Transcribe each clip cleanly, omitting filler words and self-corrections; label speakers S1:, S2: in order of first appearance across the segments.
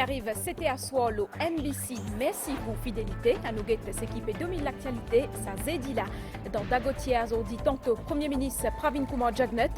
S1: Arrive, c'était à soir le MBC. Merci pour fidélité. À nous guetter s'équiper 2000 l'actualité, ça zédi là. Dans Dagotier, dit tantôt, Premier ministre Pravin Kumar Jagnat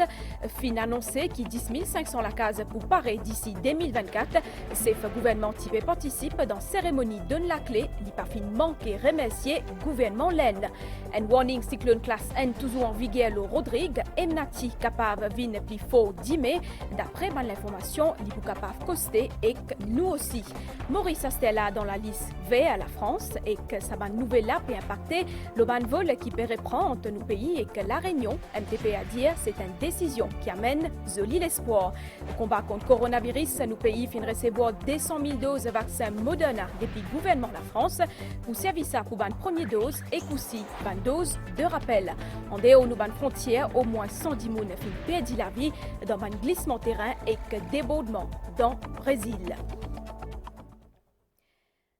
S1: fin annoncé qui 10 500 la case pour parer d'ici 2024. C'est le gouvernement qui participe dans cérémonie donne la clé, il pas fin manquer remercier gouvernement l'Aisne. Un warning cyclone classe N toujours en vigueur le Rodrigue, Emnati capable vin plus fort 10 mai. D'après l'information, il est capable coster et que nous aussi. Maurice Astella dans la liste V à la France et que sa nouvelle là peut impacter le ban vol qui peut reprendre entre nos pays et que la Réunion, MTP a dit, c'est une décision qui amène zoli l'espoir. Le combat contre le coronavirus, nos pays finissent recevoir 200 000 doses de vaccin Moderna depuis le gouvernement de la France pour servir ça pour une première dose et aussi une dose de rappel. En dehors de nos frontières, au moins 110 personnes ont perdu la vie dans un glissement terrain et que débordement dans le Brésil.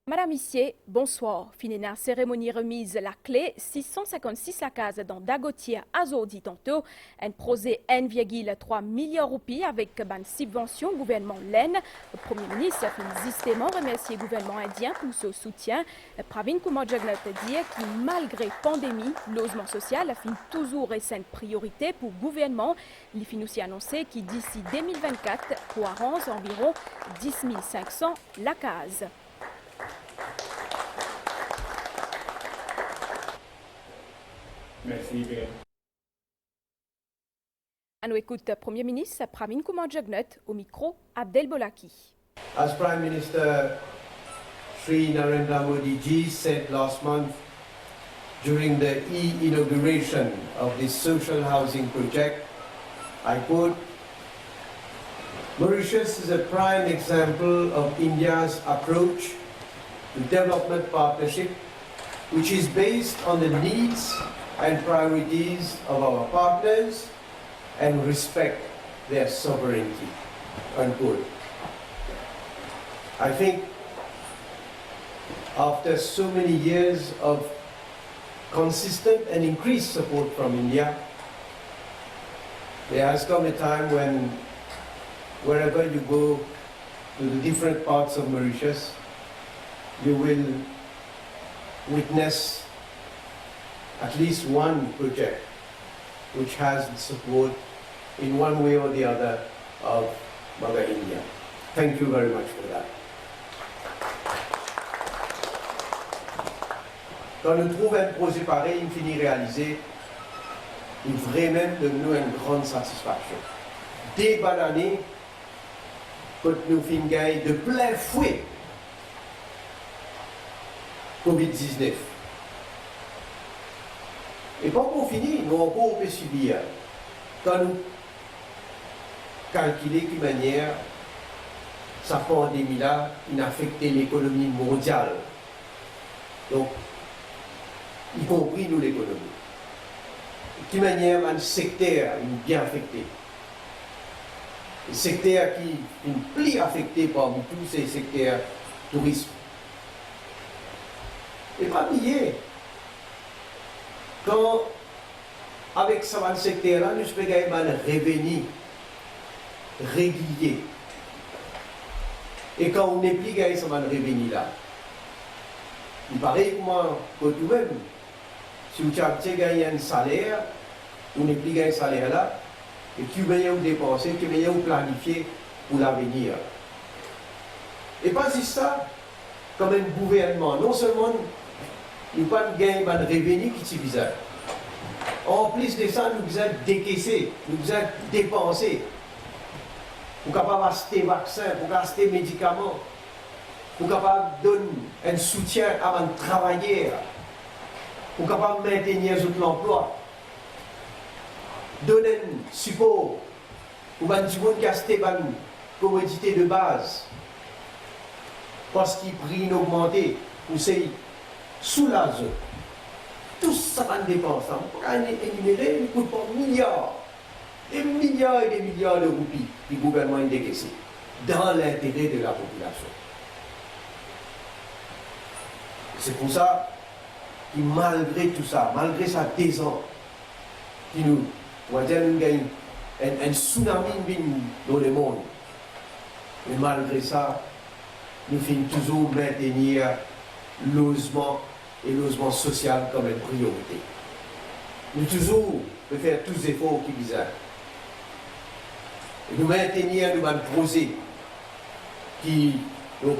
S1: Madame Issier, bonsoir. Fini la cérémonie remise la clé 656 la case dans Dagotier Azordi tantôt. Un projet 1,3 milliard de roupies avec une subvention gouvernement l'Aisne. Le Premier ministre a justement remercié le gouvernement indien pour ce soutien. Pravin Kumar Jagnat dit que malgré la pandémie, le logement social a toujours été une priorité pour le gouvernement. Il a aussi annoncé que d'ici 2024, pour arranger environ 10 500 la case.
S2: Merci bien.
S1: On écoute Premier ministre Pravin Kumar Jagnat au micro Abdel Bolaki.
S3: As Prime Minister Sri Narendra Modi ji said last month during the inauguration of this social housing project, I quote, Mauritius is a prime example of India's approach to development partnership, which is based on the needs and priorities of our partners and respect their sovereignty, unquote. I think after so many years of consistent and increased support from India, there has come a time when wherever you go to the different parts of Mauritius, you will witness at least one project which has the support in one way or the other of Mother India. Thank you very much for that. Quand nous trouvons un projet pareil, il finit réalisé, il vraiment de nous une grande satisfaction. Dès bonne année, quand nous finissons de plein fouet COVID-19. Et pas pour finir, nous encore peut subir. Quand nous calculons de quelle manière cette pandémie-là a affecté l'économie mondiale. Donc, y compris nous l'économie. De quelle manière un secteur est bien affecté. Le secteur qui est plus affecté par tous ces secteurs tourisme. Et pas oublier, quand avec ce secteur-là, nous faisons un revenu régulier. Et quand on n'est plus gagné ce revenu-là, il paraît que vous-même, si vous avez gagné un salaire, vous n'avez plus gagné un salaire-là, et que vous avez dépensé, que vous avez planifié pour l'avenir. Et pas juste ça, comme un gouvernement, non seulement nous n'avons pas gagné un revenu qui est bizarre. En plus de ça, nous avons décaissé, nous avons dépensé pour capable acheter vaccins, pour acheter médicaments, pour capable donner un soutien à un travailleur, pour capable maintenir l'emploi, donner un support pour un petit monde qui a acheté une commodité de base, parce qu'il prix augmenté, pour ces soulager. Tout ça va dépenser. On peut énumérer, il coûte pas milliards. Des milliards et des milliards de roupies que le gouvernement a décaissé dans l'intérêt de la population. C'est pour ça que malgré tout ça, malgré sa 10 ans, qui nous On va dire qu'il y a un tsunami dans le monde. Mais malgré ça, nous finissons toujours maintenir logement et logement social comme une priorité. Nous toujours faire tous les efforts qui visent. Nous maintenir nos projets qui nous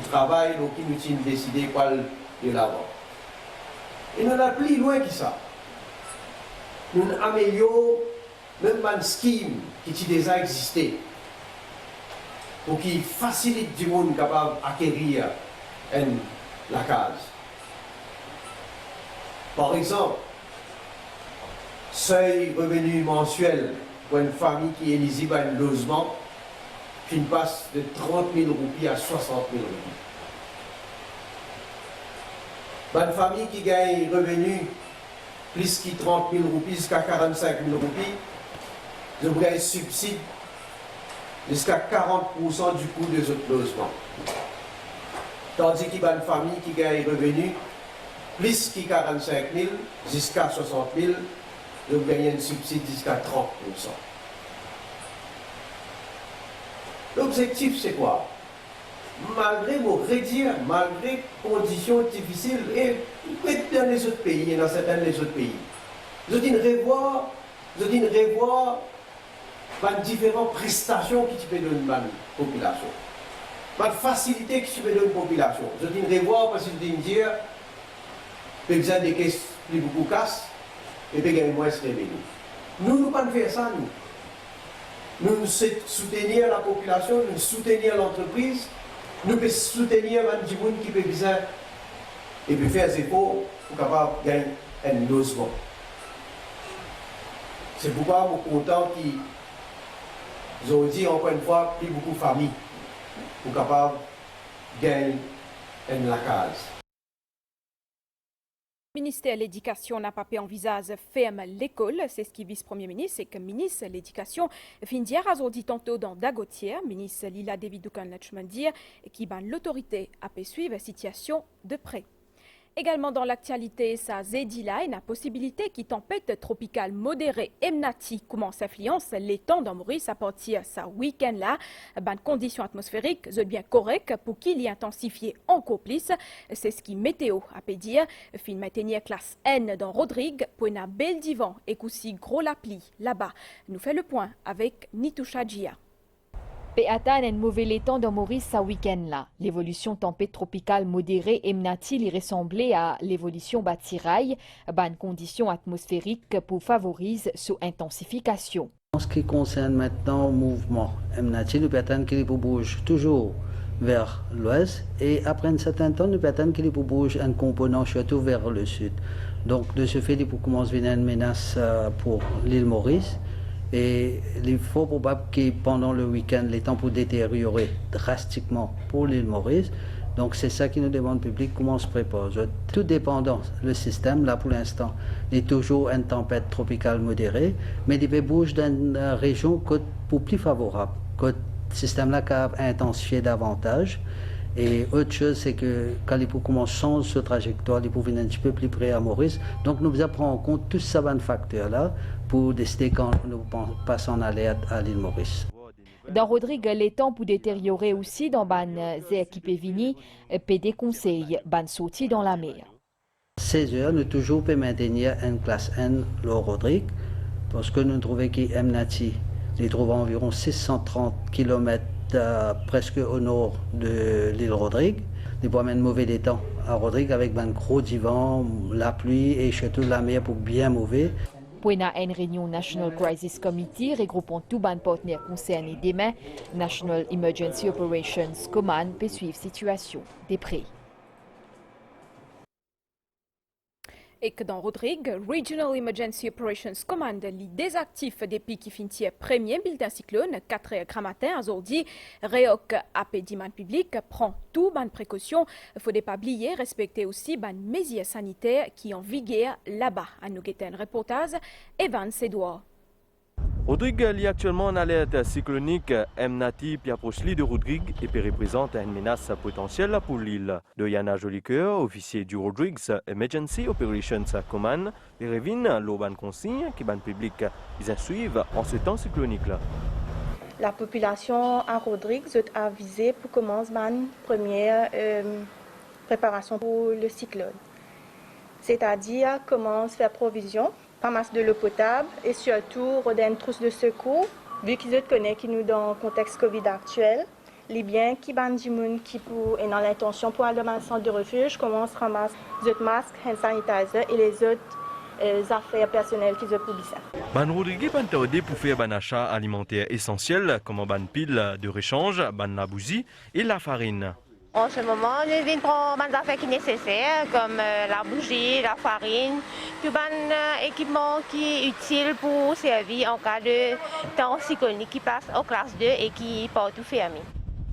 S3: travaillent, qui nous décider quoi de l'avant. Et nous allons plus loin que ça. Nous améliorons même un scheme qui déjà existé pour qui facilite du monde capable d'acquérir la case. Par exemple, seuil revenu mensuel pour une famille qui est éligible à un logement qui passe de 30 000 roupies à 60 000 roupies. Une famille qui gagne un revenu plus que 30 000 roupies jusqu'à 45 000 roupies, je gagne un subside jusqu'à 40% du coût des autres logements. Tandis qu'il y a une famille qui gagne un revenu plus que 45 000 jusqu'à 60 000, je gagne un subside jusqu'à 30%. L'objectif, c'est quoi? Malgré vos réduire, malgré conditions difficiles, et dans les autres pays, et dans certains des autres pays, je dis revoir différentes prestations qui tu peux donner à la population. Pas de facilité qui tu peux donner à la population. Je dis revoir parce que je dis dire, par exemple, des caisses plus beaucoup casse, et puis gagner moins de revenus. Nous ne pouvons pas faire ça, nous. Nous soutenir la population, nous soutenir l'entreprise, nous pouvons soutenir les gens qui peuvent besoin et puis faire des efforts pour capable gagner un logement. C'est pourquoi je suis content qu'ils ont dit encore une fois plus beaucoup de familles pour capable gagner la case.
S1: Le ministère de l'Éducation n'a pas pu envisager ferme l'école, c'est ce qui vice-premier ministre et que ministre de l'Éducation fin d'hier a dit tantôt dans Dagotière, ministre Lila David Dukan dire qui ban l'autorité à suivre la situation de près. Également dans l'actualité, ça Zedila et la possibilité qui tempête tropicale modérée Emnati commence à influencer les temps dans Maurice à partir de ce week-end-là. Bonnes conditions atmosphériques sont bien correctes pour qu'il y intensifie encore plus. C'est ce qui météo a pu dire. Fin maintenir classe N dans Rodrigue pour une belle divan et aussi gros la pluie là-bas. Nous fait le point avec Nitoucha Djia.
S2: Péatan un mauvais temps dans Maurice ce week-end-là. L'évolution tempête tropicale modérée Emnati ressemblait à l'évolution Batirail, bonnes conditions atmosphériques pour favoriser son intensification.
S4: En ce qui concerne maintenant le mouvement Emnati, nous pétan qui bouge toujours vers l'ouest et après un certain temps, nous pétan qui bouge un component surtout vers le sud. Donc de ce fait, il commence à venir une menace pour l'île Maurice. Et il est fort probable que pendant le week-end, les temps pour détériorer drastiquement pour l'île Maurice. Donc c'est ça qui nous demande public, comment on se prépare. Tout dépendant, le système, là pour l'instant, est toujours une tempête tropicale modérée, mais il bouge dans une région pour plus favorable. Le système là a intensifié davantage. Et autre chose, c'est que quand il commence à changer sa trajectoire, il peut venir un petit peu plus près à Maurice. Donc nous prenons en compte tous ces facteurs-là pour décider quand nous passons en alerte à l'île Maurice.
S2: Dans Rodrigue, les temps pour détériorer aussi dans ban équipe Vini, PD conseille ban sortie dans la mer.
S4: 16 heures, nous toujours peut maintenir une classe N le Rodrigue parce que nous trouvons qu'Emnati, il trouve environ 630 km presque au nord de l'île Rodrigue. Il peut même mauvais des temps à Rodrigue avec un gros divan, la pluie et surtout la mer pour bien mauvais.
S2: Pour une réunion National Crisis Committee regroupant tous les partenaires concernés demain, National Emergency Operations Command peut suivre la situation de près.
S1: Et que dans Rodrigue, Regional Emergency Operations Command les désactifs depuis qui finit premier bulletin cyclone 4 heures matin aujourd'hui. Réoc appédiman public prend tout bonnes précautions. Il faut pas oublier respecter aussi bonnes mesures sanitaires qui en vigueur là-bas. À nous guetter un reportage Evan Sédois.
S5: Rodrigue est actuellement en alerte cyclonique. Mnati puis approche l'île de Rodrigue et puis représente une menace potentielle pour l'île. De Yana Jolicoeur, officier du Rodrigues Emergency Operations Command, et Revin, l'urban consigne qui ban public, ils suivent en ce temps cyclonique là.
S6: La population à Rodrigue est avisée pour commencer une première préparation pour le cyclone. C'est-à-dire commence à faire provision, ramasse de l'eau potable et surtout redonner une trousse de secours. Vu qu'ils connaissent qui nous dans le contexte Covid actuel, les biens qui ban du monde qui pour et dans l'intention pour aller dans un centre de refuge commencent à ramasser les autres masques, hand sanitizer et les autres affaires personnelles qu'ils ont pour ça.
S5: Ban Rodrigue ban tardé pour faire ban achat alimentaire essentiel comme ban pile de rechange, ban la bougie et la farine.
S7: En ce moment, nous venons prendre des affaires qui sont nécessaires, comme la bougie, la farine, tout un équipement qui est utile pour servir en cas de temps cyclonique qui passe en classe 2 et qui est partout fermé.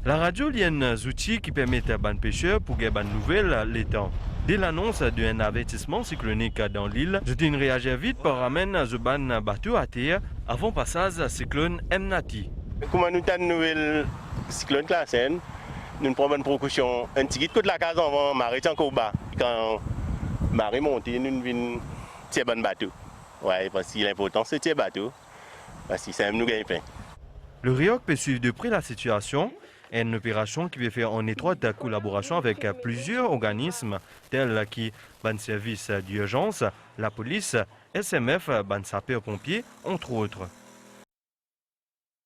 S5: La radio il y a des outils qui permettent à ban pêcheurs pour gagner des nouvelles les temps. Dès l'annonce d'un avertissement cyclonique dans l'île, je dis réagir vite pour ramener le ban bateau à terre avant passage cyclone Mnati.
S8: Comment nous avons une nouvelle cyclone classe nous prenons une précaution. Un petit coup de la case avant marée encore bas. Quand marée monte, nous venons tirer bon bateau. Ouais, parce que l'important c'est tirer bateau. Parce que ça nous gagne pain.
S5: Le RIOC peut suivre de près la situation. Une opération qui peut faire en étroite collaboration avec plusieurs organismes tels que ban service d'urgence, la police, SMF, ban sapeurs-pompiers, entre autres.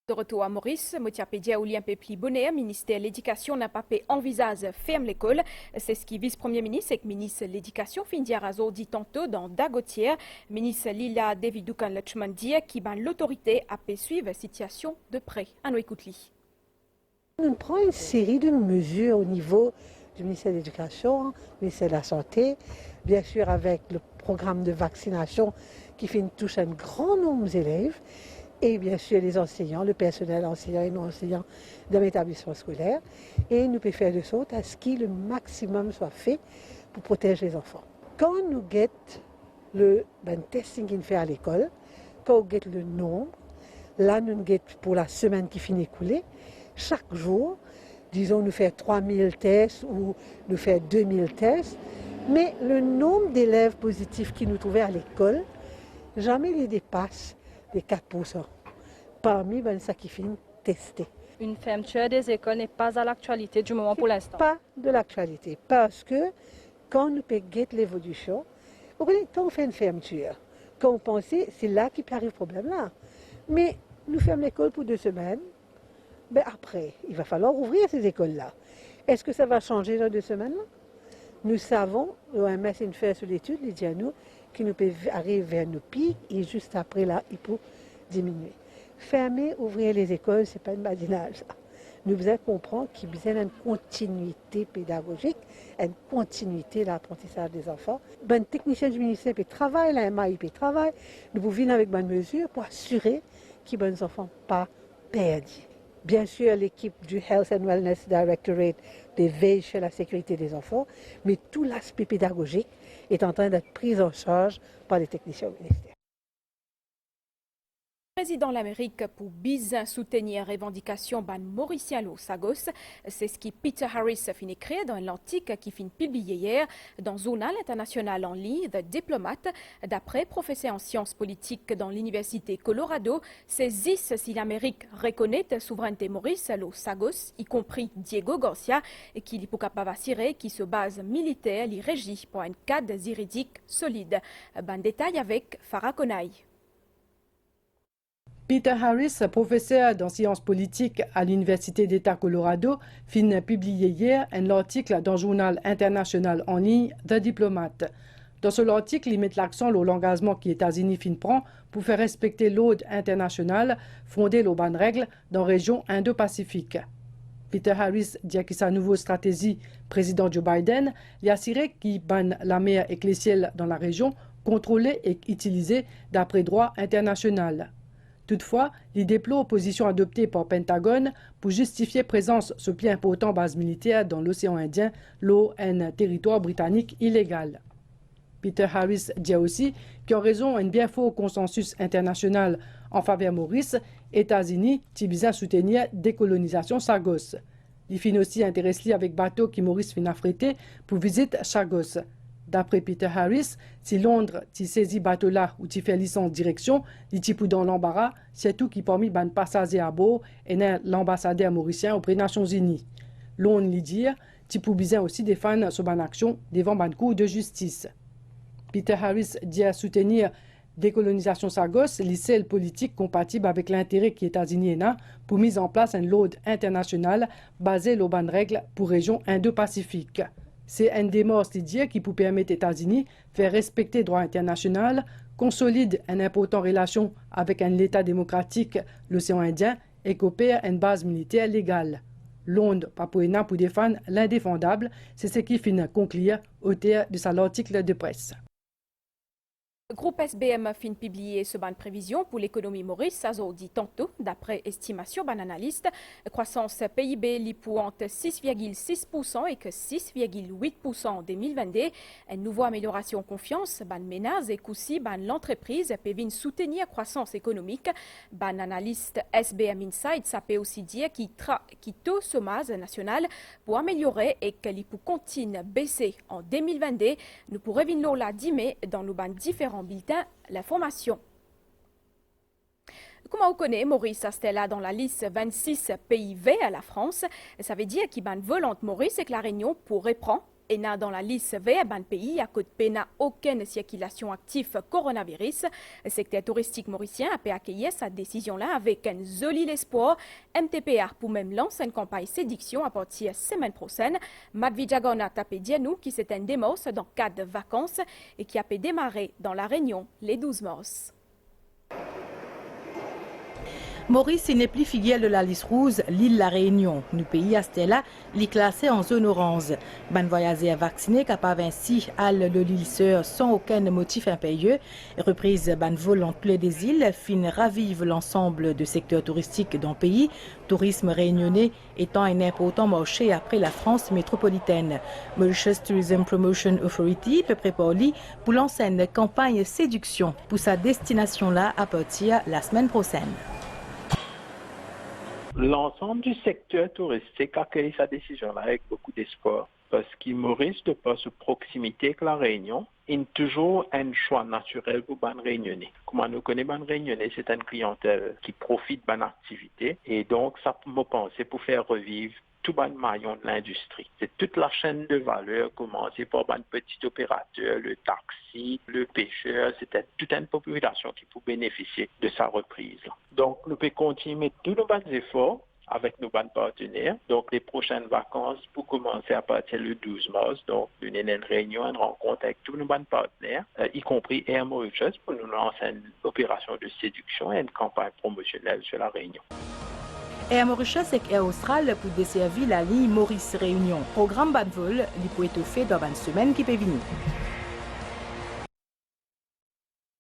S1: De retour à Maurice, Motiapédia Oulien Pepli Bonnet, ministère de l'Éducation n'a pas pu envisager ferme l'école. C'est ce qui vice-premier ministre et ministre de l'Éducation Findia Razo dit tantôt dans Dagotière. Ministre Lila Davidoukan Lachman dit qui ban l'autorité a pu suivre la situation de près. À nous écoutons.
S9: On prend une série de mesures au niveau du ministère de l'Éducation, du ministère de la Santé, bien sûr avec le programme de vaccination qui touche un grand nombre d'élèves. Et bien sûr les enseignants, le personnel enseignant et non enseignant de l'établissement scolaire. Et nous pouvons faire de sorte à ce que le maximum soit fait pour protéger les enfants. Quand nous guettons le testing qu'il fait à l'école, quand on guette le nombre, là nous guettons pour la semaine qui finit écoulée, chaque jour, disons nous faire 3000 tests ou nous faire 2000 tests, mais le nombre d'élèves positifs qui nous trouvaient à l'école, jamais les dépasse les 4% parmi ceux qui finissent testés.
S10: Une fermeture des écoles n'est pas à l'actualité du moment pour l'instant.
S9: Pas de l'actualité, parce que quand nous guettons l'évolution, vous voyez, quand on fait une fermeture, quand on pense, c'est là qu'il arrive le problème là. Mais nous fermons l'école pour 2 semaines, ben après, il va falloir ouvrir ces écoles-là. Est-ce que ça va changer dans 2 semaines là? Nous savons, l'OMS une fait sur l'étude, il dit à nous, qui nous peut arriver vers nos pics et juste après là, il peut diminuer. Fermer, ouvrir les écoles, ce n'est pas une badinage. Nous devons comprendre qu'il y a une continuité pédagogique, une continuité de l'apprentissage des enfants. Ben, technicien du ministère peut travailler, la MAI peut travailler. Nous pouvons venir avec bonnes mesures pour assurer que les enfants ne sont pas perdus. Bien sûr, l'équipe du Health and Wellness Directorate veille sur la sécurité des enfants, mais tout l'aspect pédagogique est en train d'être pris en charge par les techniciens au ministère.
S1: Président de l'Amérique pour bien soutenir les revendications ban mauricien au Sagos. C'est ce que Peter Harris a fini créer dans l'article qui finit publié hier dans le journal international en ligne The Diplomat. D'après professeur en sciences politiques dans l'université Colorado, c'est si l'Amérique reconnaît la souveraineté maurice au Sagos, y compris Diego Garcia, et qu'il est capable d'assurer qu'il se base militaire, il régit pour un cadre juridique solide. Ban détail avec Farah Konaï.
S11: Peter Harris, professeur en sciences politiques à l'Université d'État Colorado, fin publié hier un article dans le journal international en ligne The Diplomat. Dans ce article, il met l'accent sur l'engagement que les États-Unis prend pour faire respecter l'ordre international fondé sur bonnes règles dans la région Indo-Pacifique. Peter Harris dit que sa nouvelle stratégie, président Joe Biden, lui a assuré qu'il ban la mer ecclésiale dans la région, contrôlée et utilisée d'après droit international. Toutefois, il déplore l'opposition adoptée par le Pentagone pour justifier présence sur plus important base militaire dans l'océan Indien, l'eau un territoire britannique illégal. Peter Harris dit aussi qu'en raison d'un bien fort consensus international en faveur de Maurice, États-Unis ont soutenir décolonisation Chagos. Il finit aussi intéressé avec bateau qui Maurice fin affrété pour visite Chagos. D'après Peter Harris, si Londres saisit bateau là ou fait licence direction, il type dans l'embarras, c'est tout qui parmi les passagers à bord et l'ambassadeur mauricien auprès des Nations Unies. Londres lui dit, type bien aussi défendre son bonne action devant une cour de justice. Peter Harris dit à soutenir décolonisation Chagos, les seules politiques compatibles avec l'intérêt qui États-Unis a pour mise en place un load international basé sur les bonnes règles pour la région Indo-Pacifique. C'est un démarche qui peut permettre aux États-Unis de faire respecter le droit international, consolide une importante relation avec un État démocratique, l'océan Indien, et coopère une base militaire légale. Londres, Papouena pour défendre l'indéfendable, c'est ce qui finit conclure au terme de son article de presse.
S1: Le groupe SBM fin publié ce ban prévision pour l'économie Maurice, ça dit tantôt, d'après estimation ban analyste, croissance PIB li pointe 6,6% et que 6,8% en 2022. Une nouvelle amélioration confiance, ban ménage et aussi ban l'entreprise peut soutenir croissance économique. Ban analyste SBM Insight, ça peut aussi dire qui taux chômage national pour améliorer et qu'il peut continuer baisser en 2022. Nous pourrons venir la 10 mai dans nos ban différents bulletin l'information. Comme on connaît, Maurice Astella dans la liste 26 pays verts à la France. Ça veut dire qu'il ban volante Maurice et que la Réunion pourrait prendre. Et dans la liste vert, ban pays à côté pena aucune circulation active coronavirus. Le secteur touristique mauricien a pu accueillir cette décision-là avec un joli espoir. MTPA pour même lancer une campagne séduction à partir de la semaine prochaine. Madvi Jagon a tapé Dianou qui s'est un démos dans le cadre de vacances et qui a pu démarrer dans la Réunion les 12 mars.
S12: Maurice n'est plus figure de la liste rouge, l'île La Réunion. Nous pays à Stella, l'île classée en zone orange. Ban voyageurs vaccinés capables ainsi à l'île sœur sans aucun motif impérieux. Reprise ban vol entre les deux îles, fin ravive l'ensemble du secteur touristique dans le pays. Tourisme réunionnais étant un important marché après la France métropolitaine. Mauritius Tourism Promotion Authority peut préparer pour lancer une campagne séduction pour sa destination là à partir de la semaine prochaine.
S13: L'ensemble du secteur touristique a accueilli sa décision-là avec beaucoup d'espoir parce qu'il Maurice, de par sa proximité avec la Réunion, il y a toujours un choix naturel pour les Réunionnais. Comme nous connaissons les Réunionnais, c'est une clientèle qui profite de l'activité et donc ça me penser pour faire revivre tout le maillon de l'industrie. C'est toute la chaîne de valeur, commencé par un petit opérateur, le taxi, le pêcheur, c'était toute une population qui peut bénéficier de sa reprise. Donc, nous pouvons continuer tous nos bons efforts avec nos bons partenaires. Donc, les prochaines vacances pour commencer à partir du 12 mars. Donc, une réunion, une rencontre avec tous nos bons partenaires, y compris Air Mauritius, pour nous lancer une opération de séduction et une campagne promotionnelle sur la Réunion.
S12: Air Mauritius et Air Austral pour desservir la ligne Maurice-Réunion. Programme bas de vol, il peut être fait dans une semaine qui peut venir.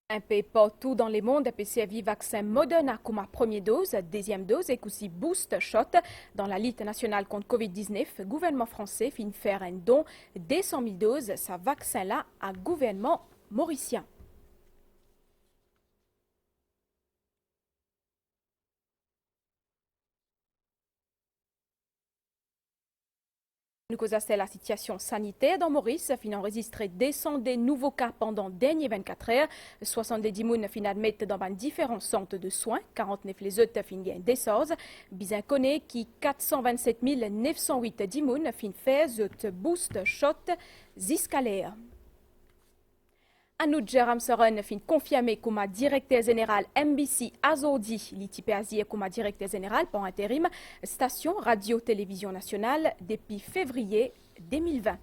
S1: Un peu partout dans le monde, peut servir vaccin Moderna comme première dose, deuxième dose et aussi boost shot. Dans la lutte nationale contre Covid-19, le gouvernement français finit faire un don de 100 000 doses, ce vaccin-là, à gouvernement mauricien. Nous causons la situation sanitaire dans Maurice, fin enregistré des nouveaux cas pendant les dernières 24 heures. 70 personnes fin admettent dans différents centres de soins, 49 les autres fin gagnent des sorts. Bizarre connaît qui 427 908 personnes fin fait zut boost shot ziscalaire. Anouk Jeram Soren fin confirmé comme directeur général MBC Azordi, l'ITP Asie comme directeur général pour intérim, station radio-télévision nationale depuis février 2020.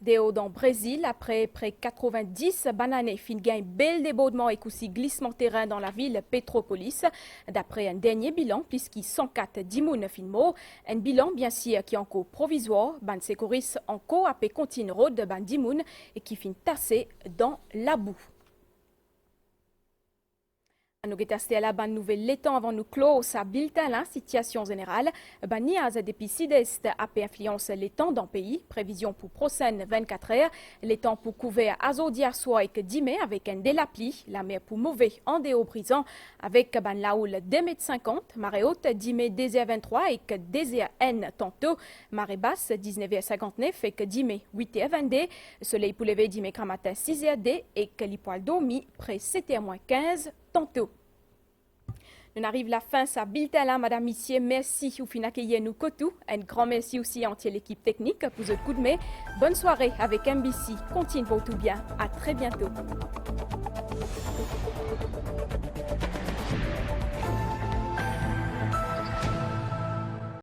S1: Déo dans le Brésil, après près 90 bananes, fin gagne bel débordement et aussi glissement terrain dans la ville Petropolis. D'après un dernier bilan, puisqu'il 104 dimoun fin mort, un bilan bien sûr qui est encore provisoire, ban sécuris encore à continue road de ban dimoun et qui fin tassé dans la boue. Nous avons la bonne nouvelle les temps avant nous clore sa bulletin la situation générale. Ni à depuis sud-est a influence les temps dans le pays. Prévision pour prochaine 24 heures. Les temps pour couvert azodiar soir et 10 mai avec un délapli. La mer pour mauvais en déo brisant avec la houle 2,50 m. Marée haute 10 mai 2h23 et 2h tantôt. Marée basse 19h59 et 10 mai 8h22. Soleil pour lever 10 mai matin 6h et que les poils dormis près 7h15 tantôt. Nous arrive la fin sa bulletin là, madame, messieurs. Merci au fin d'accueillir nous kotou. Un grand merci aussi à entière l'équipe technique pour ce coup de main. Bonne soirée avec MBC. Continue pour tout bien. À très bientôt.